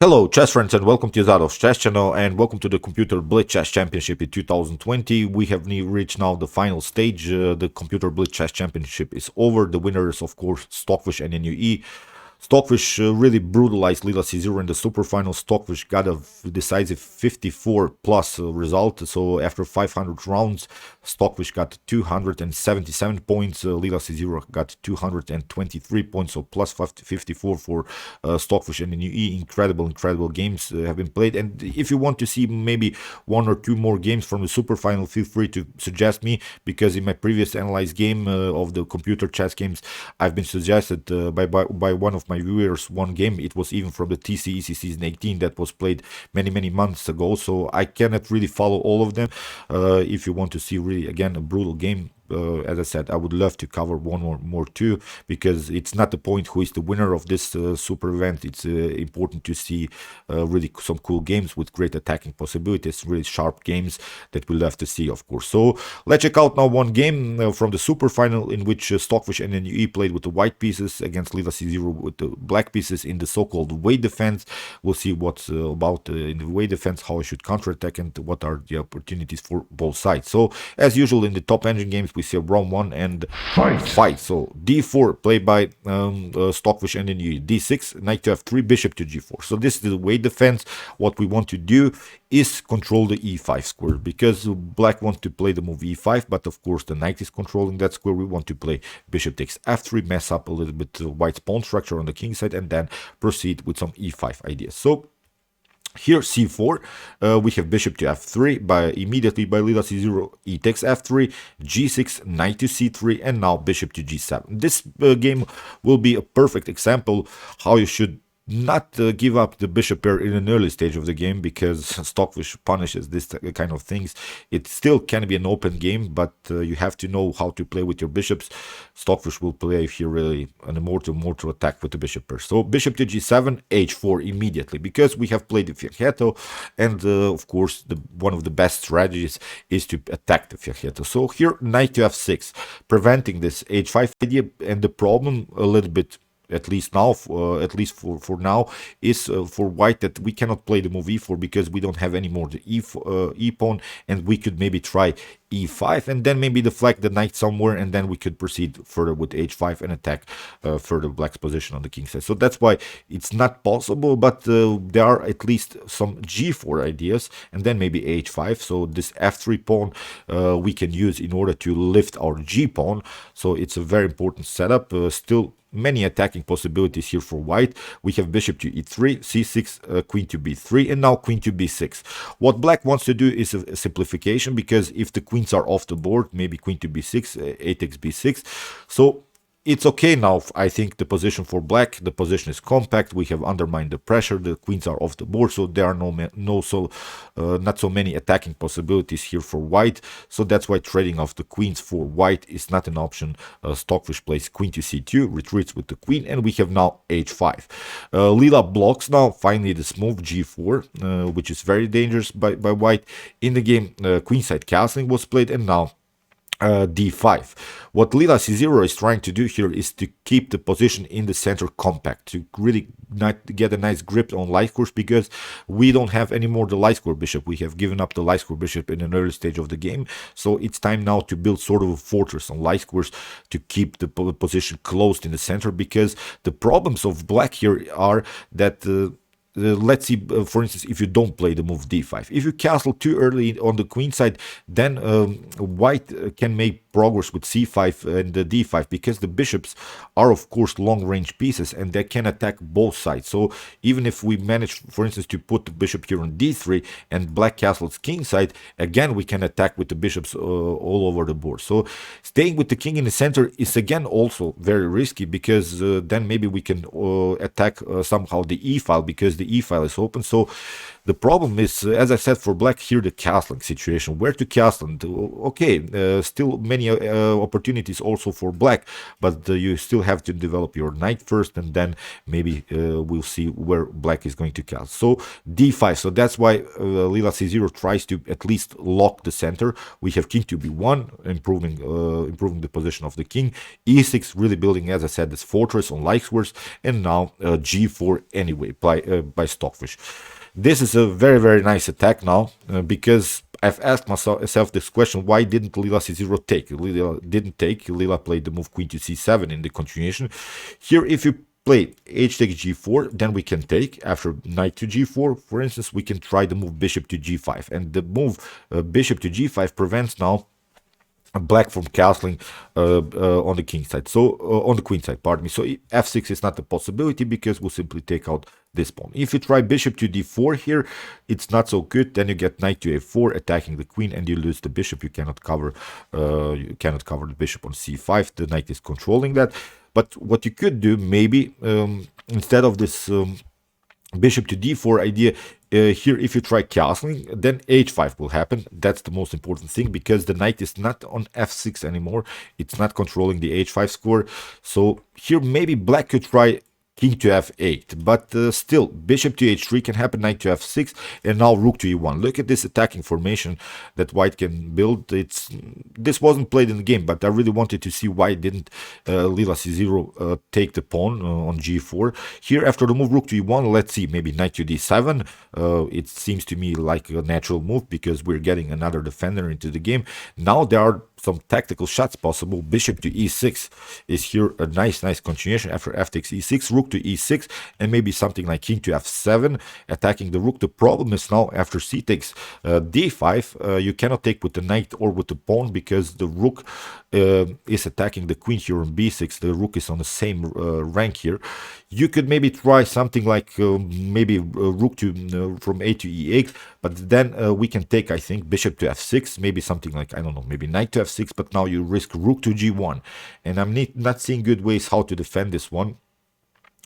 Hello chess friends and welcome to Zadov's chess channel and welcome to the Computer Blitz Chess Championship in 2020. We have reached now the final stage. The Computer Blitz Chess Championship is over. The winner is of course Stockfish NNUE. Stockfish really brutalized Leela C0 in the super final. Stockfish got a decisive 54 plus result. So after 500 rounds, Stockfish got 277 points. Leela C0 got 223 points. So plus 54 for Stockfish and NNUE. Incredible games have been played. And if you want to see maybe one or two more games from the super final, feel free to suggest me, because in my previous analyzed game of the computer chess games, I've been suggested by one of my viewers one game. It was even from the TCEC season 18 that was played many months ago, so I cannot really follow all of them. If you want to see really again a brutal game, as I said, I would love to cover one or more too, because it's not the point who is the winner of this super event. It's important to see really some cool games with great attacking possibilities, really sharp games that we love to see, of course. So let's check out now one game from the super final, in which Stockfish and NNUE played with the white pieces against Leela C0 with the black pieces in the so-called weight defense. We'll see what's about in the weight defense, how I should counterattack, and what are the opportunities for both sides. So as usual in the top engine games, we see round 1 and fight. So d4 played by Stockfish and NNUE. d6, knight to f3, bishop to g4. So this is the weight defense. What we want to do is control the e5 square, because black wants to play the move e5, but of course the knight is controlling that square. We want to play bishop takes f3, mess up a little bit white's pawn structure on the king side, and then proceed with some e5 ideas. So here c4, we have bishop to f3 immediately by Leela c0, e takes f3, g6, knight to c3, and now bishop to g7. This game will be a perfect example how you should not give up the bishop pair in an early stage of the game, because Stockfish punishes this kind of things. It still can be an open game, but you have to know how to play with your bishops. Stockfish will play here really an mortal attack with the bishop pair. So bishop to g7, h4 immediately, because we have played the fianchetto, and of course one of the best strategies is to attack the fianchetto. So here knight to f6, preventing this h5 idea. And the problem a little bit, at least for now, is for white, that we cannot play the move e4 because we don't have any more the e pawn, and we could maybe try e5 and then maybe deflect the knight somewhere, and then we could proceed further with h5 and attack further black's position on the king side. So that's why it's not possible, but there are at least some g4 ideas, and then maybe h5. So this f3 pawn we can use in order to lift our g pawn. So it's a very important setup. Still many attacking possibilities here for white. We have bishop to e3, c6, queen to b3, and now queen to b6. What black wants to do is a simplification, because if the queens are off the board, maybe queen to b6, a takes b6. So it's okay now. I think the position for black, the position is compact. We have undermined the pressure. The queens are off the board, so there are not so many attacking possibilities here for white. So that's why trading off the queens for white is not an option. Stockfish plays queen to c2, retreats with the queen, and we have now h5. Leela blocks now finally this move g4, which is very dangerous by white. In the game, queenside castling was played, and now d5. What Leela c0 is trying to do here is to keep the position in the center compact, to really get a nice grip on light squares, because we don't have anymore the light square bishop. We have given up the light square bishop in an early stage of the game, so it's time now to build sort of a fortress on light squares to keep the position closed in the center, because the problems of black here are that let's see, for instance, if you don't play the move d5, if you castle too early on the queen side, then white can make progress with c5 and the d5, because the bishops are of course long range pieces and they can attack both sides. So even if we manage, for instance, to put the bishop here on d3 and black castles king side, again we can attack with the bishops all over the board. So staying with the king in the center is again also very risky, because then maybe we can attack somehow the e file, because the e file is open. So the problem is, as I said, for black here, the castling situation, where to castle. Okay, still many opportunities also for black, but you still have to develop your knight first, and then maybe we'll see where black is going to castle. So d5. So that's why Leela c0 tries to at least lock the center. We have king to b1, improving the position of the king. e6, really building, as I said, this fortress on light squares, and now g4 anyway, by Stockfish. This is a very nice attack now, because I've asked myself this question: why didn't Leela C0 take? Leela didn't take. Leela played the move Queen to C7 in the continuation. Here, if you play H takes G4, then we can take. After Knight to G4, for instance, we can try the move Bishop to G5, and the move Bishop to G5 prevents now Black from castling on the king side, so on the queen side, pardon me. So f6 is not a possibility because we'll simply take out this pawn. If you try bishop to d4 here, it's not so good. Then you get knight to a4 attacking the queen, and you lose the bishop. You cannot cover the bishop on c5. The knight is controlling that. But what you could do, maybe instead of this bishop to d4 idea, here if you try castling, then h5 will happen. That's the most important thing, because the knight is not on f6 anymore. It's not controlling the h5 score. So here maybe black could try king to f8, but still bishop to h3 can happen, knight to f6, and now rook to e1. Look at this attacking formation that white can build. This wasn't played in the game, but I really wanted to see why didn't Leela c0 take the pawn on g4. Here after the move rook to e1, let's see, maybe knight to d7. It seems to me like a natural move because we're getting another defender into the game. Now there are some tactical shots possible. Bishop to e6 is here a nice continuation after f takes e6, rook to e6, and maybe something like king to f7 attacking the rook. The problem is now after c takes d5, you cannot take with the knight or with the pawn because the rook is attacking the queen here on b6. The rook is on the same rank here. You could maybe try something like maybe rook to from a to e8, but then we can take, I think, bishop to f6, maybe something like, I don't know, maybe knight to f6, but now you risk rook to g1, and I'm not seeing good ways how to defend this one.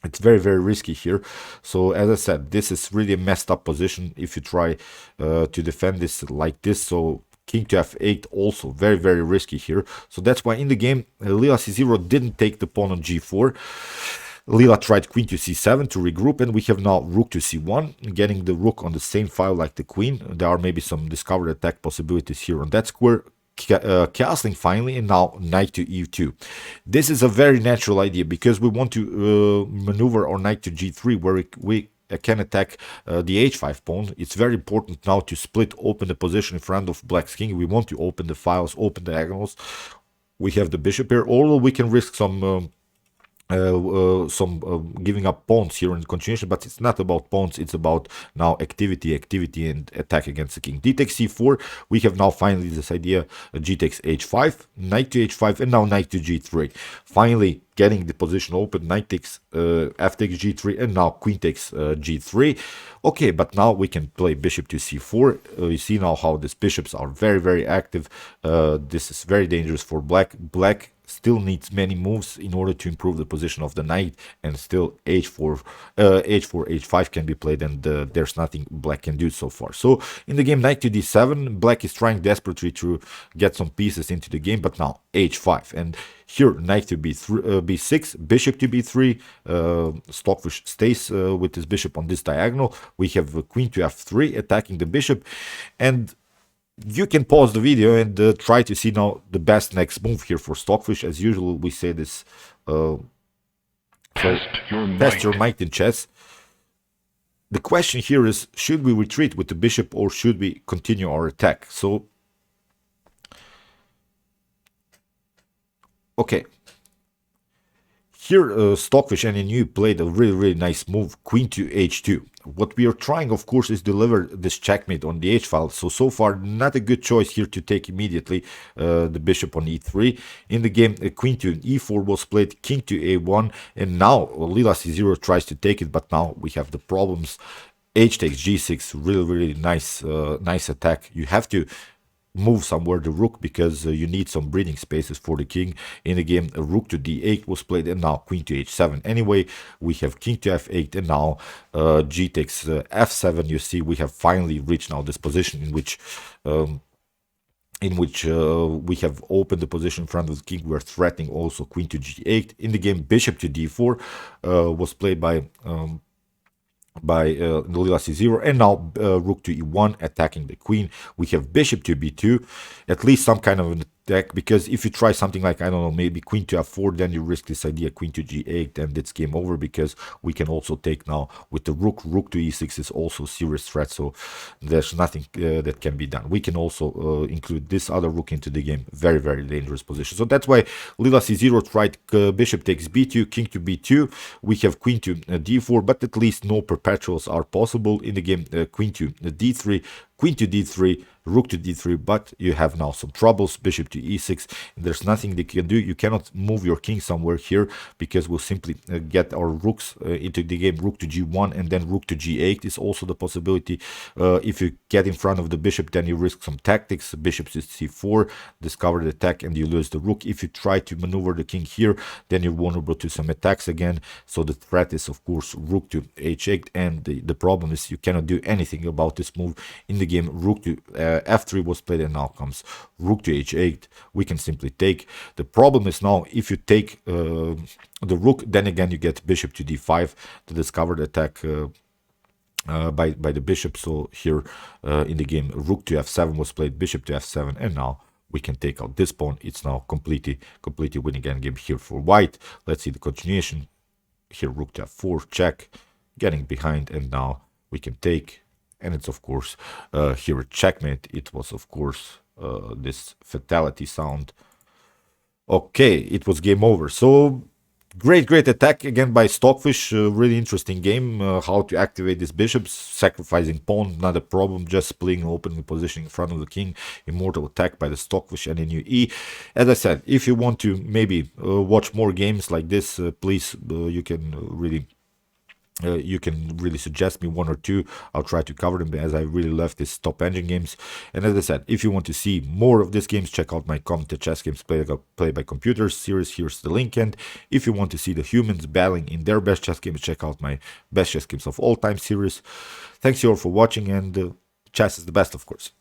It's very risky here. So as I said, this is really a messed up position if you try to defend this like this. So king to f8 also very risky here. So that's why in the game Leela c0 didn't take the pawn on g4. Leela tried queen to c7 to regroup, and we have now rook to c1, getting the rook on the same file like the queen. There are maybe some discovered attack possibilities here on that square. Castling finally, and now knight to e2. This is a very natural idea because we want to maneuver our knight to g3, where we can attack the h5 pawn. It's very important now to split open the position in front of black's king. We want to open the files, open diagonals. We have the bishop here, although we can risk some giving up pawns here in continuation, but it's not about pawns, it's about now activity and attack against the king. D takes c4, we have now finally this idea, g takes h5, knight to h5, and now knight to g3. Finally getting the position open, knight takes f takes g3, and now queen takes g3. Okay, but now we can play bishop to c4. You see now how these bishops are very active. This is very dangerous for black. Black still needs many moves in order to improve the position of the knight, and still h4 h5 can be played, and there's nothing black can do so far. So in the game knight to d7, black is trying desperately to get some pieces into the game, but now h5, and here knight to b6, bishop to b3. Stockfish stays with his bishop on this diagonal. We have queen to f3 attacking the bishop, and you can pause the video and try to see now the best next move here for Stockfish. As usual, we say this, test your might in chess. The question here is, should we retreat with the bishop or should we continue our attack? So, okay. Here, Stockfish NNUE played a really nice move, queen to h2. What we are trying, of course, is deliver this checkmate on the h-file. So far, not a good choice here to take immediately the bishop on e3. In the game, queen to e4 was played, king to a1, and now Leela c0 tries to take it, but now we have the problems. H takes g6, really nice attack. You have to move somewhere the rook because you need some breathing spaces for the king. In the game, a rook to d8 was played, and now queen to h7. Anyway, we have king to f8, and now g takes f7. You see, we have finally reached now this position in which we have opened the position in front of the king. We're threatening also queen to g8. In the game, bishop to d4 was played by Leela c0, and now rook to e1 attacking the queen. We have bishop to b2, at least some kind of an deck, because if you try something like, I don't know, maybe queen to f4, then you risk this idea queen to g8, and it's game over, because we can also take now with the rook to e6 is also a serious threat, so there's nothing that can be done. We can also include this other rook into the game, very, very dangerous position. So that's why Leela c0 tried bishop takes b2, king to b2, we have queen to d4, but at least no perpetuals are possible in the game. Queen to d3, queen to d3, rook to d3, but you have now some troubles, bishop to e6, and there's nothing they can do. You cannot move your king somewhere here, because we'll simply get our rooks into the game. Rook to g1 and then rook to g8 is also the possibility. If you get in front of the bishop, then you risk some tactics. Bishop to c4, discover the attack, and you lose the rook. If you try to maneuver the king here, then you're vulnerable to some attacks again. So the threat is, of course, rook to h8, and the problem is you cannot do anything about this move in the game. Rook to f3 was played, and now comes rook to h8. We can simply take. The problem is now, if you take the rook, then again you get bishop to d5 to discover the attack by the bishop. So here in the game, rook to f7 was played, bishop to f7, and now we can take out this pawn. It's now completely winning endgame here for white. Let's see the continuation. Here rook to f4, check, getting behind, and now we can take. And it's, of course, here a checkmate. It was, of course, this fatality sound. Okay, it was game over. So great attack again by Stockfish. Really interesting game. How to activate these bishops, sacrificing pawn, not a problem. Just playing opening position in front of the king. Immortal attack by the Stockfish NNUE. As I said, if you want to maybe watch more games like this, please, you can really suggest me one or two. I'll try to cover them, as I really love these top engine games. And as I said, if you want to see more of these games, check out my commented chess games play by computers series. Here's the link. And if you want to see the humans battling in their best chess games, check out my best chess games of all time series. Thanks you all for watching, and chess is the best, of course.